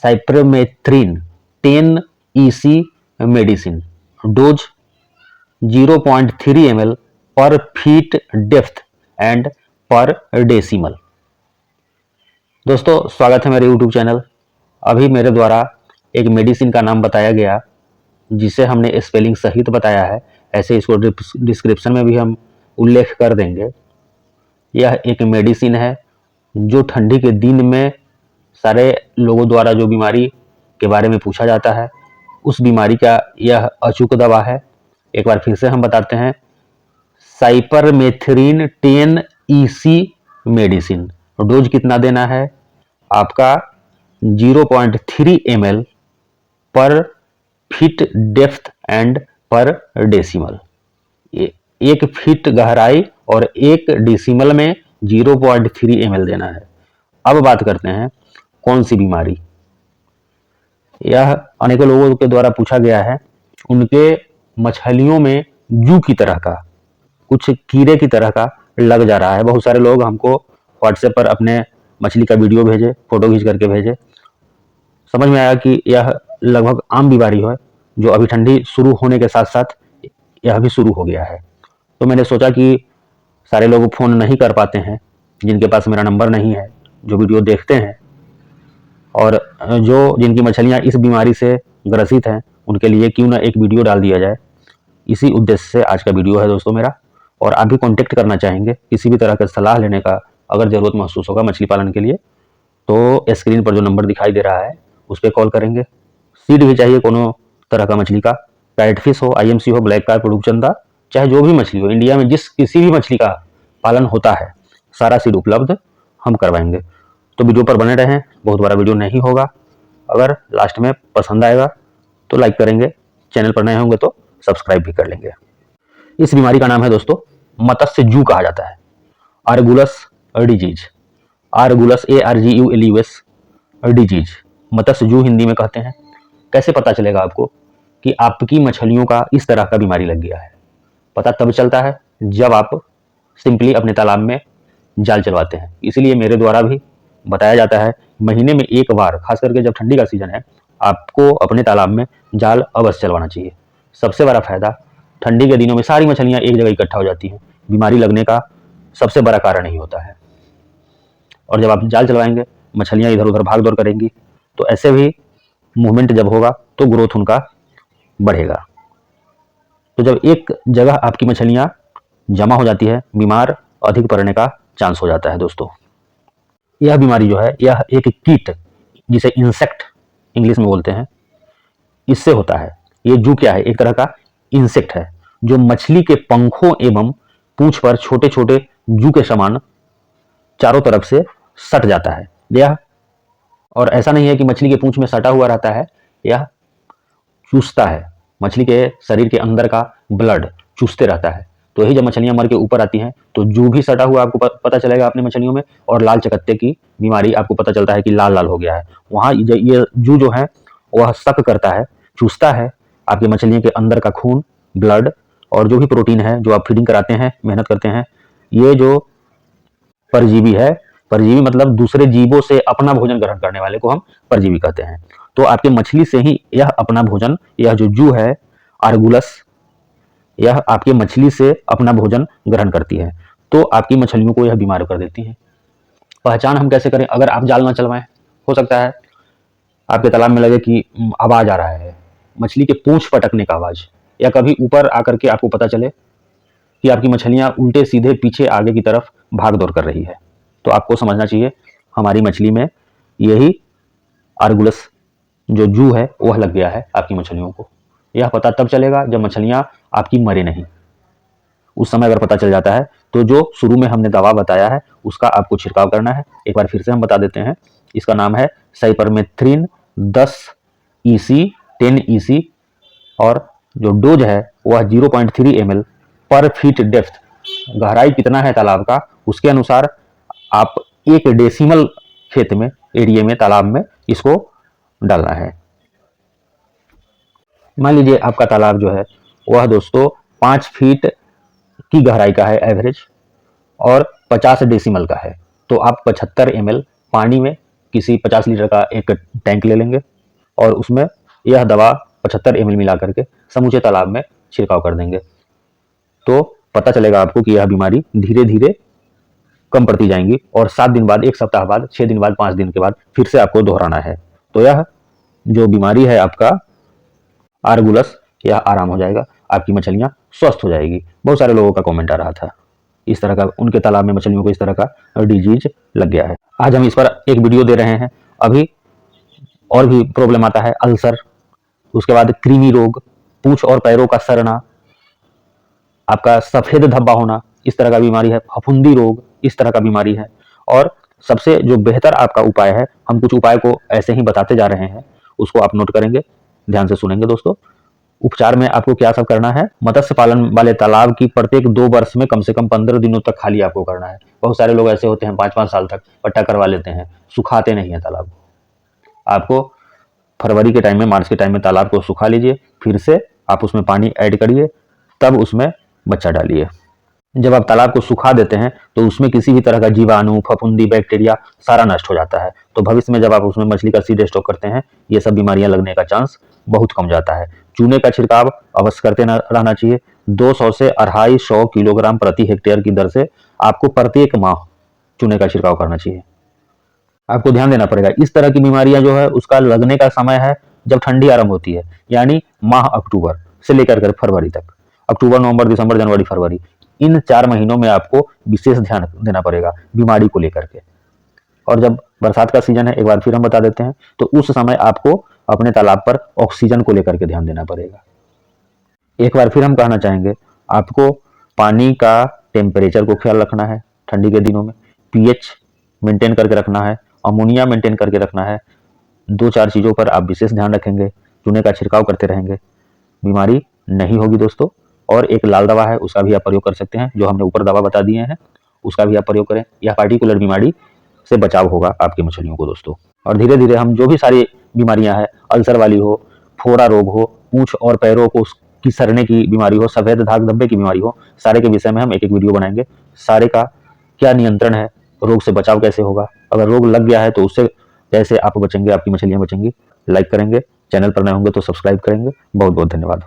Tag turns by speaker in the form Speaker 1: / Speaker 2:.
Speaker 1: Cypermethrin 10 EC medicine, dose 0.3 ml पर feet depth and पर decimal. दोस्तों स्वागत है मेरे YouTube चैनल। अभी मेरे द्वारा एक मेडिसिन का नाम बताया गया जिसे हमने स्पेलिंग सहित बताया है, ऐसे इसको डिस्क्रिप्शन में भी हम उल्लेख कर देंगे। यह एक मेडिसिन है जो ठंडी के दिन में सारे लोगों द्वारा जो बीमारी के बारे में पूछा जाता है उस बीमारी का यह अचूक दवा है। एक बार फिर से हम बताते हैं, साइपरमेथ्रिन 10 EC मेडिसिन, डोज कितना देना है आपका 0.3 ml पर फीट डेप्थ एंड पर डेसिमल। 1 फीट गहराई और 1 डेसिमल में 0.3 ml देना है। अब बात करते हैं कौन सी बीमारी। यह अनेकों लोगों के द्वारा पूछा गया है, उनके मछलियों में जू की तरह का, कुछ कीड़े की तरह का लग जा रहा है। बहुत सारे लोग हमको व्हाट्सएप पर अपने मछली का वीडियो भेजे, फोटो खींच करके भेजे। समझ में आया कि यह लगभग आम बीमारी है जो अभी ठंडी शुरू होने के साथ साथ यह भी शुरू हो गया है। तो मैंने सोचा कि सारे लोग फ़ोन नहीं कर पाते हैं, जिनके पास मेरा नंबर नहीं है, जो वीडियो देखते हैं और जो जिनकी मछलियां इस बीमारी से ग्रसित हैं, उनके लिए क्यों ना एक वीडियो डाल दिया जाए। इसी उद्देश्य से आज का वीडियो है दोस्तों मेरा। और आप भी कॉन्टेक्ट करना चाहेंगे, किसी भी तरह का सलाह लेने का अगर ज़रूरत महसूस होगा मछली पालन के लिए, तो स्क्रीन पर जो नंबर दिखाई दे रहा है उस पर कॉल करेंगे। सीड भी चाहिए कोनो तरह का मछली का, पैरेट फिश हो, IMC हो, ब्लैक कार्प, रूपचंदा, चाहे जो भी मछली हो, इंडिया में जिस किसी भी मछली का पालन होता है सारा सीड उपलब्ध हम करवाएंगे। तो वीडियो पर बने रहें, बहुत बड़ा वीडियो नहीं होगा। अगर लास्ट में पसंद आएगा तो लाइक करेंगे, चैनल पर नए होंगे तो सब्सक्राइब भी कर लेंगे। इस बीमारी का नाम है दोस्तों, मत्स्य जू कहा जाता है, आर्गुलस डिजीज, आर्गुलस ARGULUS डिजीज, मत्स्य जू हिंदी में कहते हैं। कैसे पता चलेगा आपको कि आपकी मछलियों का इस तरह का बीमारी लग गया है? पता तब चलता है जब आप सिंपली अपने तालाब में जाल चलवाते हैं। इसीलिए मेरे द्वारा भी बताया जाता है महीने में एक बार, खास करके जब ठंडी का सीजन है, आपको अपने तालाब में जाल अवश्य चलवाना चाहिए। सबसे बड़ा फायदा, ठंडी के दिनों में सारी मछलियां एक जगह इकट्ठा हो जाती हैं, बीमारी लगने का सबसे बड़ा कारण ही होता है। और जब आप जाल चलवाएंगे, मछलियां इधर उधर भाग दौड़ करेंगी, तो ऐसे भी मूवमेंट जब होगा तो ग्रोथ उनका बढ़ेगा। तो जब एक जगह आपकी मछलियां जमा हो जाती है, बीमार अधिक पड़ने का चांस हो जाता है दोस्तों। यह बीमारी जो है, यह एक कीट, जिसे इंसेक्ट इंग्लिश में बोलते हैं, इससे होता है। ये जू क्या है? एक तरह का इंसेक्ट है जो मछली के पंखों एवं पूंछ पर छोटे छोटे जू के समान चारों तरफ से सट जाता है। यह, और ऐसा नहीं है कि मछली के पूंछ में सटा हुआ रहता है, यह चूसता है, मछली के शरीर के अंदर का ब्लड चूसते रहता है। तो यही जब मछलियां मर के ऊपर आती हैं तो जू भी सटा हुआ आपको पता चलेगा अपने मछलियों में, और लाल चकत्ते की बीमारी आपको पता चलता है कि लाल लाल हो गया है। वहाँ ये जू जो है वह सक करता है, चूसता है आपकी मछलियों के अंदर का खून, ब्लड और जो भी प्रोटीन है जो आप फीडिंग कराते हैं, मेहनत करते हैं। ये जो परजीवी है, परजीवी मतलब दूसरे जीवों से अपना भोजन ग्रहण करने वाले को हम परजीवी कहते हैं। तो आपके मछली से ही यह अपना भोजन, यह जो जू है आर्गुलस, यह आपकी मछली से अपना भोजन ग्रहण करती है, तो आपकी मछलियों को यह बीमार कर देती है। पहचान हम कैसे करें? अगर आप जाल ना चलवाएं, हो सकता है आपके तालाब में लगे कि आवाज आ रहा है, मछली के पूंछ पटकने का आवाज, या कभी ऊपर आकर के आपको पता चले कि आपकी मछलियां उल्टे सीधे पीछे आगे की तरफ भाग दौड़ कर रही है, तो आपको समझना चाहिए हमारी मछली में यही आर्गुलस जो जू है वह लग गया है आपकी मछलियों को। यह पता तब चलेगा जब मछलियां आपकी मरे नहीं। उस समय अगर पता चल जाता है तो जो शुरू में हमने दवा बताया है उसका आपको छिड़काव करना है। एक बार फिर से हम बता देते हैं, इसका नाम है साइपरमेथ्रिन 10 EC और जो डोज है वह 0.3 ml पर फीट डेप्थ, गहराई कितना है तालाब का उसके अनुसार आप 1 डेसिमल खेत में, एरिया में, तालाब में इसको डालना है। मान लीजिए आपका तालाब जो है वह दोस्तों 5 फीट की गहराई का है एवरेज और 50 डेसिमल का है, तो आप 75 ml पानी में किसी 50 लीटर का एक टैंक ले लेंगे और उसमें यह दवा 75 ml मिला करके समूचे तालाब में छिड़काव कर देंगे। तो पता चलेगा आपको कि यह बीमारी धीरे धीरे कम पड़ती जाएंगी और 7 दिन बाद, 1 सप्ताह बाद, 6 दिन बाद, 5 दिन के बाद फिर से आपको दोहराना है। तो यह जो बीमारी है आपका आर्गुलस, यह आराम हो जाएगा, आपकी मछलियां स्वस्थ हो जाएगी। बहुत सारे लोगों का कमेंट आ रहा था इस तरह का, उनके तालाब में मछलियों को इस तरह का डिजीज लग गया है। आज हम इस पर एक वीडियो दे रहे हैं। अभी और भी प्रॉब्लम आता है, अल्सर, उसके बाद कृमि रोग, पूंछ और पैरों का सड़ना, आपका सफेद धब्बा होना, इस तरह का बीमारी है, फफूंदी रोग, इस तरह का बीमारी है। और सबसे जो बेहतर आपका उपाय है, हम कुछ उपाय को ऐसे ही बताते जा रहे हैं, उसको आप नोट करेंगे, ध्यान से सुनेंगे दोस्तों। उपचार में आपको क्या सब करना है, मत्स्य पालन वाले तालाब की प्रत्येक 2 वर्ष में कम से कम 15 दिनों तक खाली आपको करना है। बहुत सारे लोग ऐसे होते हैं 5-5 साल तक पट्टा करवा लेते हैं, सुखाते नहीं है तालाब को। आपको फरवरी के टाइम में, मार्च के टाइम में तालाब को सुखा लीजिए, फिर से आप उसमें पानी ऐड करिए, तब उसमें बच्चा डालिए। जब आप तालाब को सुखा देते हैं तो उसमें किसी भी तरह का जीवाणु, फफूंदी, बैक्टीरिया सारा नष्ट हो जाता है। तो भविष्य में जब आप उसमें मछली का सीड स्टॉक करते हैं, ये सब बीमारियां लगने का चांस बहुत कम जाता है। चूने का छिड़काव अवश्य करते रहना चाहिए। 200 से 250 किलोग्राम प्रति हेक्टेयर की दर से आपको प्रत्येक माह चूने का छिड़काव करना चाहिए। आपको ध्यान देना पड़ेगा, इस तरह की बीमारियां जो है उसका लगने का समय है जब ठंडी आरंभ होती है, यानी माह अक्टूबर से लेकर कर फरवरी तक। अक्टूबर, नवंबर, दिसंबर, जनवरी, फरवरी, इन 4 महीनों में आपको विशेष ध्यान देना पड़ेगा बीमारी को लेकर के। और जब बरसात का सीजन है, एक बार फिर हम बता देते हैं, तो उस समय आपको अपने तालाब पर ऑक्सीजन को लेकर के ध्यान देना पड़ेगा। एक बार फिर हम कहना चाहेंगे, आपको पानी का टेम्परेचर को ख्याल रखना है ठंडी के दिनों में, पीएच मेंटेन करके रखना है, अमोनिया मेंटेन करके रखना है। 2-4 चीज़ों पर आप विशेष ध्यान रखेंगे, चूने का छिड़काव करते रहेंगे, बीमारी नहीं होगी दोस्तों। और एक लाल दवा है, उसका भी आप प्रयोग कर सकते हैं, जो हमने ऊपर दवा बता दिए हैं, उसका भी आप प्रयोग करें। यह पार्टिकुलर बीमारी से बचाव होगा आपकी मछलियों को दोस्तों। और धीरे धीरे हम जो भी सारी बीमारियां हैं, अल्सर वाली हो, फोड़ा रोग हो, पूंछ और पैरों को की सड़ने की बीमारी हो, सफेद दाग धब्बे की बीमारी हो, सारे के विषय में हम एक एक वीडियो बनाएंगे। सारे का क्या नियंत्रण है, रोग से बचाव कैसे होगा, अगर रोग लग गया है तो उससे कैसे आप बचेंगे, आपकी मछलियां बचेंगी। लाइक करेंगे, चैनल पर नए होंगे तो सब्सक्राइब करेंगे। बहुत बहुत धन्यवाद।